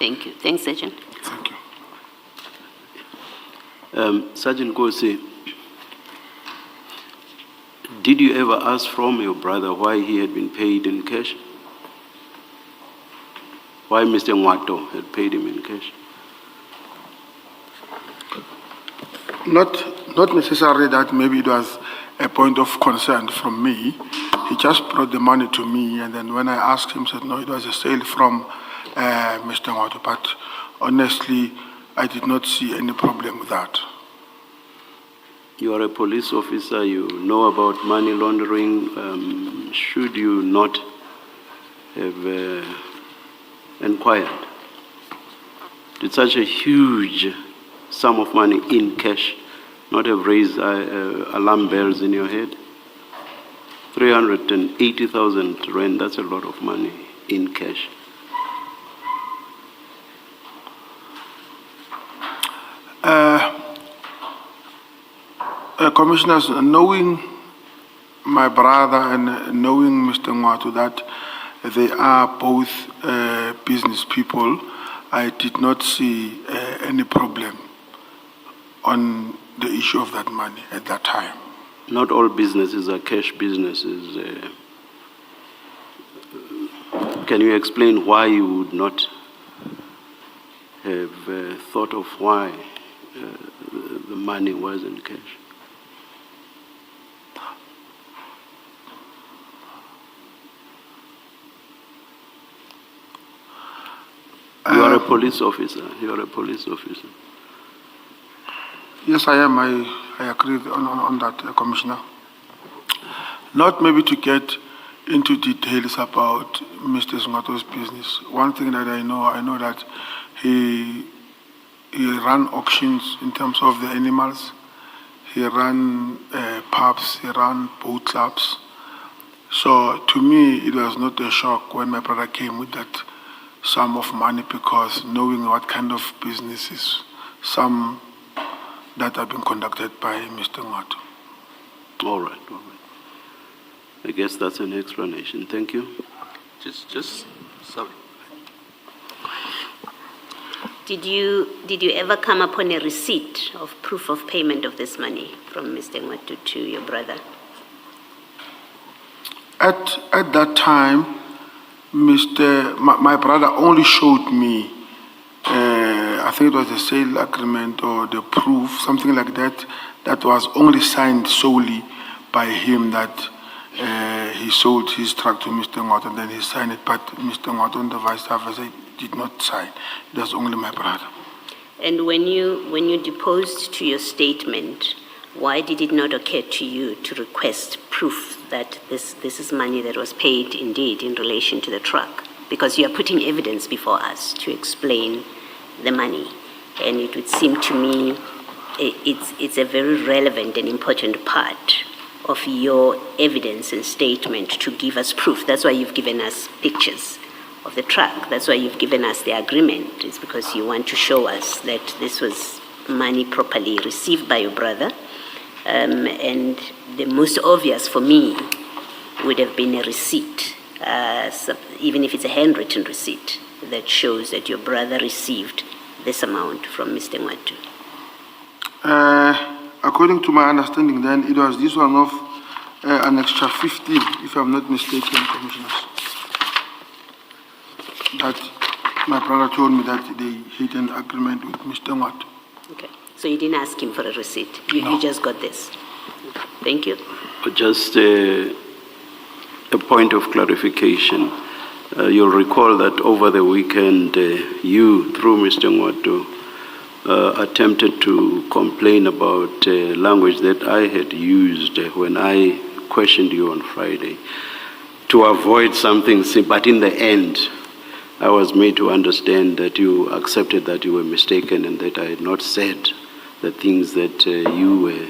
Thank you. Thanks, Sergeant. Thank you. Sgt Nkosi, did you ever ask from your brother why he had been paid in cash? Why Mr. Ngwato had paid him in cash? Not necessarily that maybe it was a point of concern from me. He just brought the money to me, and then when I asked him, he said, no, it was a sale from Mr. Ngwato. But honestly, I did not see any problem with that. You are a police officer, you know about money laundering. Should you not have inquired? Did such a huge sum of money in cash not have raised alarm bells in your head? 380,000 rand, that's a lot of money in cash. Commissioners, knowing my brother and knowing Mr. Ngwato that they are both business people, I did not see any problem on the issue of that money at that time. Not all businesses are cash businesses. Can you explain why you would not have thought of why the money was in cash? You are a police officer. You are a police officer. Yes, I am. I agree on that, Commissioner. Not maybe to get into details about Mr. Ngwato's business. One thing that I know that he ran auctions in terms of the animals. He ran pubs. He ran boat clubs. So to me, it was not a shock when my brother came with that sum of money, because knowing what kind of businesses, some that have been conducted by Mr. Ngwato. All right, all right. I guess that's an explanation. Thank you. Sorry. Did you ever come upon a receipt of proof of payment of this money from Mr. Ngwato to your brother? At that time, my brother only showed me, I think it was the sale agreement or the proof, something like that, that was only signed solely by him, that he sold his truck to Mr. Ngwato and then he signed it, but Mr. Ngwato and the vice officer did not sign. It was only my brother. And when you deposed to your statement, why did it not occur to you to request proof that this is money that was paid indeed in relation to the truck? Because you are putting evidence before us to explain the money. And it would seem to me it's a very relevant and important part of your evidence and statement to give us proof. That's why you've given us pictures of the truck. That's why you've given us the agreement. It's because you want to show us that this was money properly received by your brother. And the most obvious for me would have been a receipt, even if it's a handwritten receipt, that shows that your brother received this amount from Mr. Ngwato. According to my understanding then, it was this one of an extra 15, if I'm not mistaken, Commissioners. That my brother told me that they had an agreement with Mr. Ngwato. Okay. So you didn't ask him for a receipt? No. You just got this? Thank you. Just a point of clarification. You'll recall that over the weekend, you, through Mr. Ngwato, attempted to complain about language that I had used when I questioned you on Friday to avoid something, but in the end, I was made to understand that you accepted that you were mistaken and that I had not said the things that you were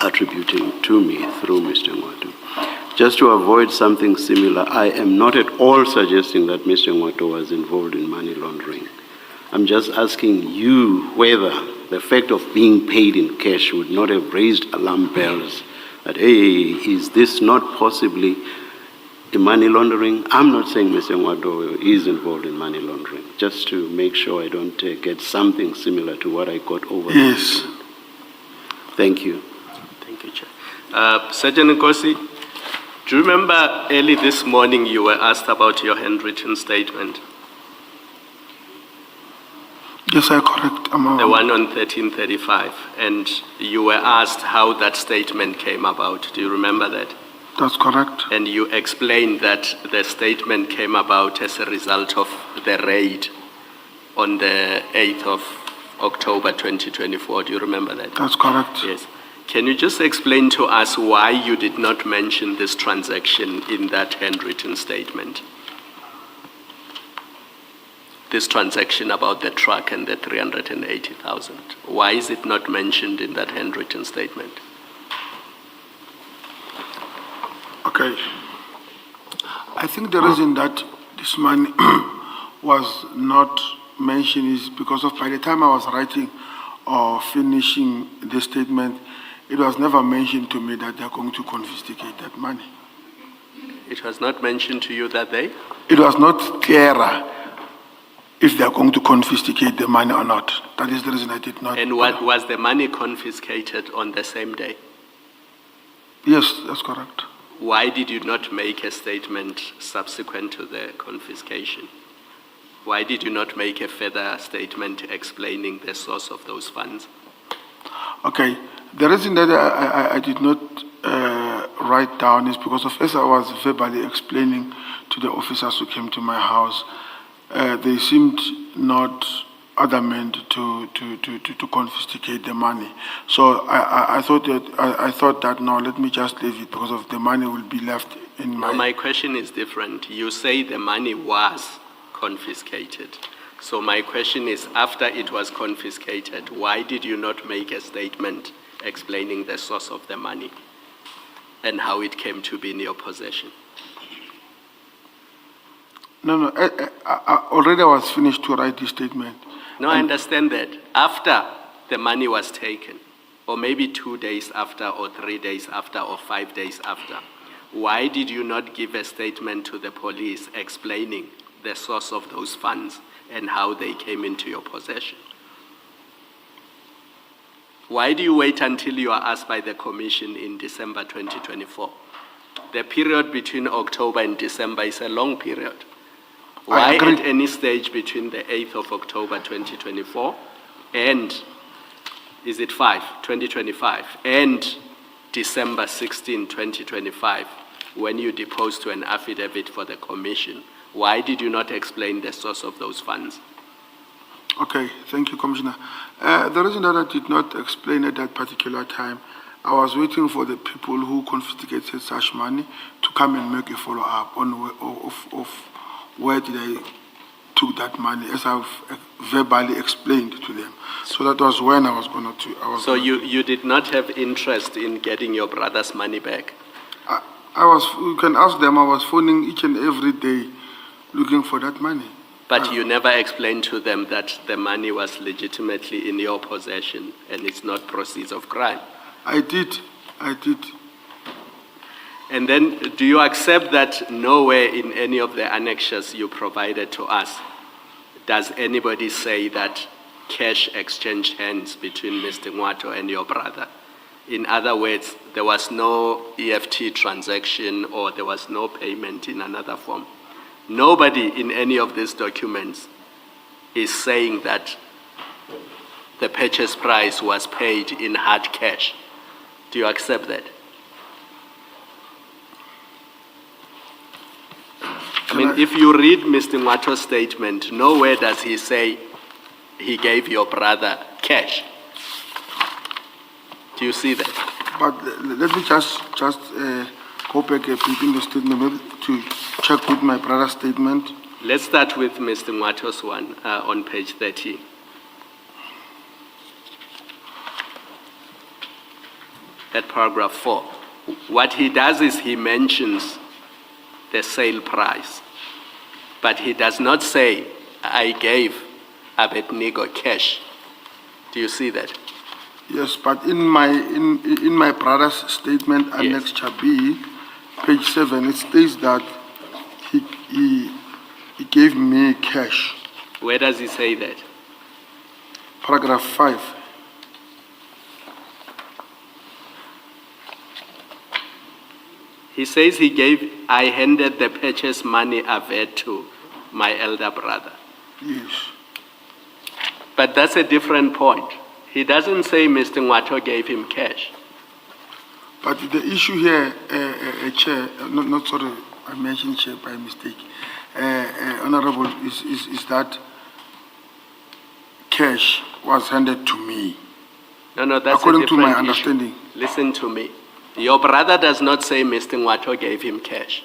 attributing to me through Mr. Ngwato. Just to avoid something similar, I am not at all suggesting that Mr. Ngwato was involved in money laundering. I'm just asking you whether the fact of being paid in cash would not have raised alarm bells that, hey, is this not possibly in money laundering? I'm not saying Mr. Ngwado is involved in money laundering, just to make sure I don't get something similar to what I got over. Yes. Thank you. Thank you, Chair. Sgt Nkosi, do you remember early this morning you were asked about your handwritten statement? Yes, I correct. The one on 1335, and you were asked how that statement came about. Do you remember that? That's correct. And you explained that the statement came about as a result of the raid on the 8th of October 2024. Do you remember that? That's correct. Yes. Can you just explain to us why you did not mention this transaction in that handwritten statement? This transaction about the truck and the 380,000. Why is it not mentioned in that handwritten statement? Okay. I think the reason that this money was not mentioned is because of by the time I was writing or finishing the statement, it was never mentioned to me that they're going to confiscate that money. It was not mentioned to you that day? It was not clearer if they're going to confiscate the money or not. That is the reason I did not. And what was the money confiscated on the same day? Yes, that's correct. Why did you not make a statement subsequent to the confiscation? Why did you not make a further statement explaining the source of those funds? Okay, the reason that I did not write down is because of as I was verbally explaining to the officers who came to my house, they seemed not adamant to confiscate the money. So I thought that no, let me just leave it because of the money will be left in my. No, my question is different. You say the money was confiscated. So my question is, after it was confiscated, why did you not make a statement explaining the source of the money and how it came to be in your possession? No, already I was finished to write this statement. No, I understand that. After the money was taken, or maybe 2 days after, or 3 days after, or 5 days after, why did you not give a statement to the police explaining the source of those funds and how they came into your possession? Why do you wait until you are asked by the Commission in December 2024? The period between October and December is a long period. Why at any stage between the 8th of October 2024 and, is it 2025, and December 16, 2025, when you deposed to an affidavit for the Commission, why did you not explain the source of those funds? Okay, thank you, Commissioner. The reason that I did not explain at that particular time, I was waiting for the people who confiscated such money to come and make a follow-up on where did I took that money, as I've verbally explained to them. So that was when I was going to. So you did not have interest in getting your brother's money back? You can ask them, I was phoning each and every day looking for that money. But you never explained to them that the money was legitimately in your possession and it's not proceeds of crime? I did. And then, do you accept that nowhere in any of the annexures you provided to us does anybody say that cash exchanged hands between Mr. Ngwato and your brother? In other words, there was no EFT transaction or there was no payment in another form. Nobody in any of these documents is saying that the purchase price was paid in hard cash. Do you accept that? I mean, if you read Mr. Ngwato's statement, nowhere does he say he gave your brother cash. Do you see that? But let me just go back a bit in the statement maybe to check with my brother's statement. Let's start with Mr. Ngwato's one on page 30. At paragraph 4. What he does is he mentions the sale price, but he does not say, I gave Abednego cash. Do you see that? Yes, but in my brother's statement, Yes. Annex B, page 7, it states that he gave me cash. Where does he say that? Paragraph 5. He says I handed the purchase money I've to my elder brother. Yes. But that's a different point. He doesn't say Mr. Ngwato gave him cash. But the issue here, Chair, not sorry, I mentioned Chair by mistake. Honorable, is that cash was handed to me. No, that's according a to different my issue. understanding. Listen to me. Your brother does not say Mr. Ngwato gave him cash.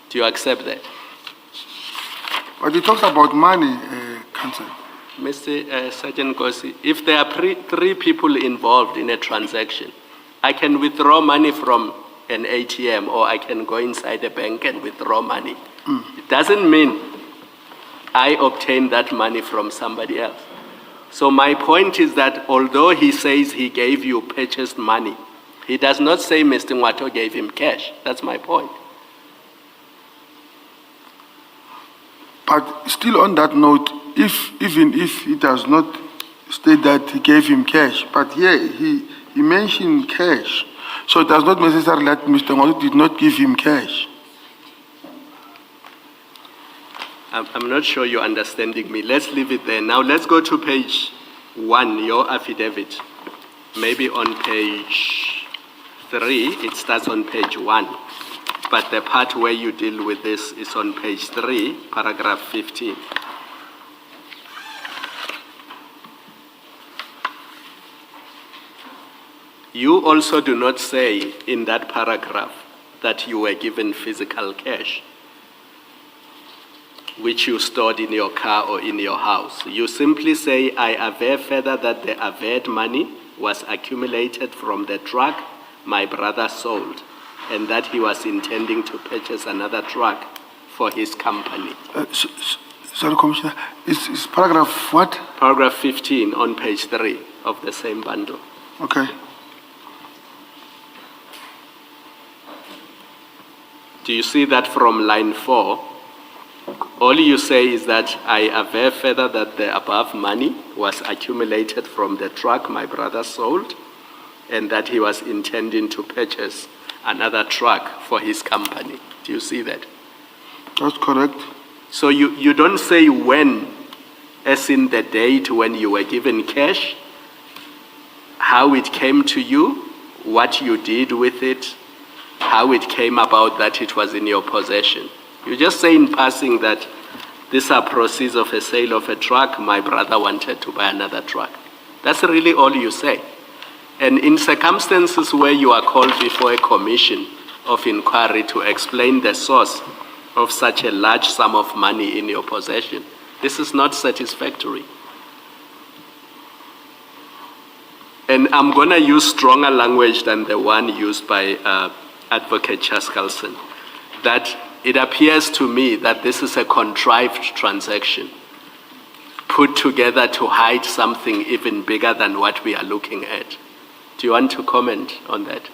Do you accept that? But he talks about money, Council. Mr. Sgt Nkosi, if there are three people involved in a transaction, I can withdraw money from an ATM or I can go inside a bank and withdraw money. It doesn't mean I obtain that money from somebody else. So my point is that although he says he gave you purchased money, he does not say Mr. Ngwato gave him cash. That's my point. But still on that note, even if he does not state that he gave him cash, but here he mentioned cash. So it does not necessarily that Mr. Ngwato did not give him cash. I'm not sure you're understanding me. Let's leave it there. Now let's go to page 1, your affidavit. Maybe on page 3, it starts on page 1. But the part where you deal with this is on page 3, paragraph 15. You also do not say in that paragraph that you were given physical cash, which you stored in your car or in your house. You simply say, I aver further that the averred money was accumulated from the truck my brother sold, and that he was intending to purchase another truck for his company. Sorry, Commissioner, is paragraph what? Paragraph 15 on page 3 of the same bundle. Okay. Do you see that from line 4? All you say is that I aver further that the above money was accumulated from the truck my brother sold, and that he was intending to purchase another truck for his company. Do you see that? That's correct. So you don't say when, as in the date when you were given cash, how it came to you, what you did with it, how it came about that it was in your possession. You just say in passing that these are proceeds of a sale of a truck, my brother wanted to buy another truck. That's really all you say. And in circumstances where you are called before a commission of inquiry to explain the source of such a large sum of money in your possession, this is not satisfactory. And I'm going to use stronger language than the one used by Advocate Chaskalson, that it appears to me that this is a contrived transaction put together to hide something even bigger than what we are looking at. Do you want to comment on that?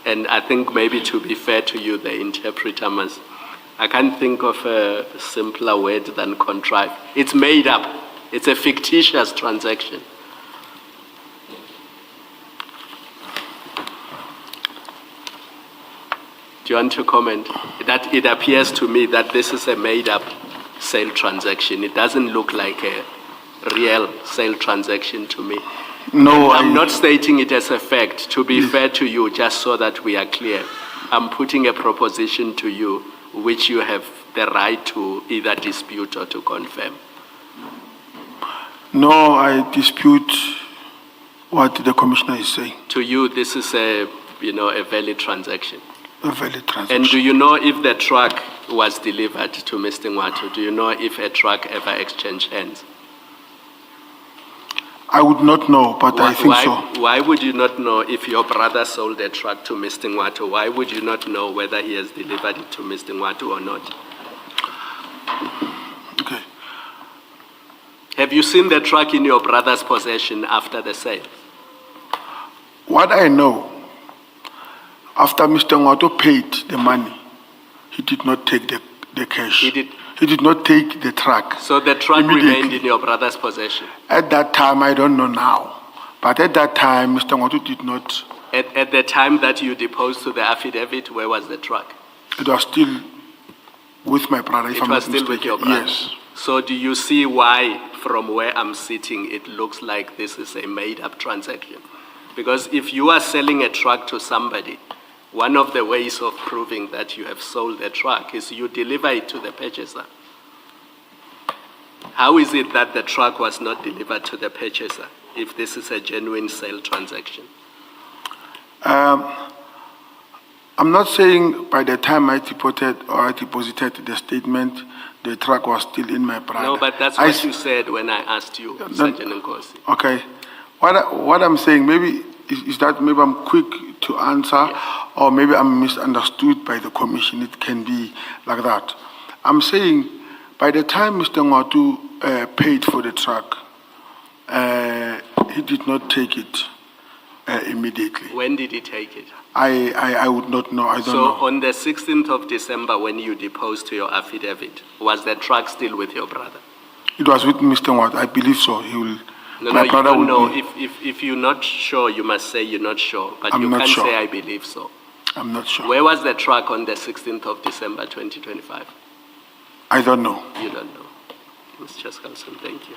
And I think maybe to be fair to you, the interpreter must, I can't think of a simpler word than contrived. It's made up. It's a fictitious transaction. Do you want to comment? That it appears to me that this is a made-up sale transaction. It doesn't look like a real sale transaction to me. No, I'm not stating it as a fact, to be fair to you, just so that we are clear. I'm putting a proposition to you, which you have the right to either dispute or to confirm. No, I dispute what the Commissioner is saying. To you, this is a valid transaction. A valid transaction. And do you know if the truck was delivered to Mr. Ngwato? Do you know if a truck ever exchanged hands? I would not know, but I think so. Why would you not know if your brother sold a truck to Mr. Ngwato? Why would you not know whether he has delivered it to Mr. Ngwato or not? Okay. Have you seen the truck in your brother's possession after the sale? What I know, after Mr. Ngwato paid the money, he did not take the cash. He did- He did not take the truck. So the truck Immediately. remained in your brother's possession. At that time, I don't know now, but at that time, Mr. Ngoto did not. At the time that you deposed to the affidavit, where was the truck? It was still with my brother, if It I'm was not still with mistaken. your brother? Yes. So do you see why, from where I'm sitting, it looks like this is a made-up transaction? Because if you are selling a truck to somebody, one of the ways of proving that you have sold a truck is you deliver it to the purchaser. How is it that the truck was not delivered to the purchaser if this is a genuine sale transaction? I'm not saying by the time I deposited the statement, the truck was still in my brother. No, but that's I what s- you said when I asked you, Sgt Nkosi. Okay. What I'm saying maybe is that maybe I'm quick to answer, or maybe I'm misunderstood by the commission. It can be like that. I'm saying by the time Mr. Ngwatu paid for the truck, he did not take it immediately. When did he take it? I would not know. I don't So know. on the 16th of December, when you deposed to your affidavit, was the truck still with your brother? It was with Mr. Ngwatu. I believe so. He will. No, my you brother don't will know. be- If you're not sure, you must say you're not sure. But I'm you not can't sure. say I believe so. I'm not sure. Where was the truck on the 16th of December, 2025? I don't know. You don't know. Mr. Carlson, thank you.